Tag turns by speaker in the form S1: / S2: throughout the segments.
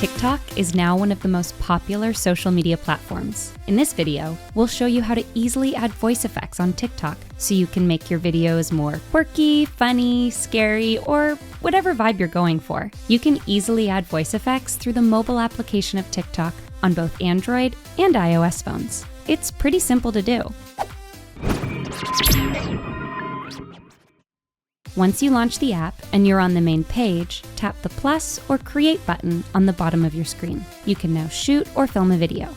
S1: TikTok is now one of the most popular social media platforms. In this video, we'll show you how to easily add voice effects on TikTok so you can make your videos more quirky, funny, scary, or whatever vibe you're going for. You can easily add voice effects through the mobile application of TikTok on both Android and iOS phones. It's pretty simple to do. Once you launch the app and you're on the main page, tap the plus or create button on the bottom of your screen. You can now shoot or film a video.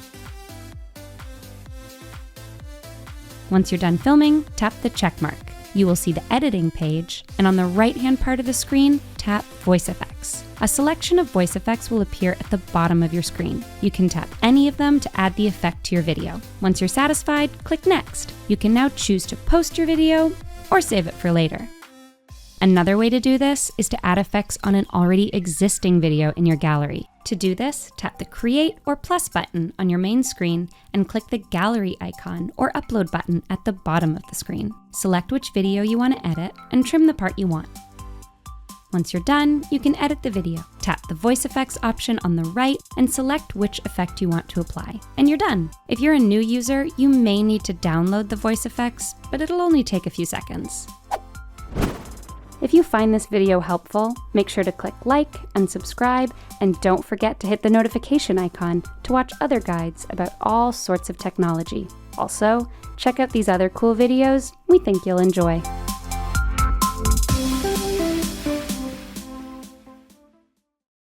S1: Once you're done filming, tap the check mark. You will see the editing page, and on the right-hand part of the screen, tap Voice Effects. A selection of voice effects will appear at the bottom of your screen. You can tap any of them to add the effect to your video. Once you're satisfied, click Next. You can now choose to post your video or save it for later. Another way to do this is to add effects on an already existing video in your gallery. To do this, tap the Create or Plus button on your main screen and click the Gallery icon or Upload button at the bottom of the screen. Select which video you want to edit and trim the part you want. Once you're done, you can edit the video. Tap the Voice Effects option on the right and select which effect you want to apply. And you're done. If you're a new user, you may need to download the voice effects, but it'll only take a few seconds. If you find this video helpful, make sure to click like and subscribe, and don't forget to hit the notification icon to watch other guides about all sorts of technology. Also, check out these other cool videos we think you'll enjoy.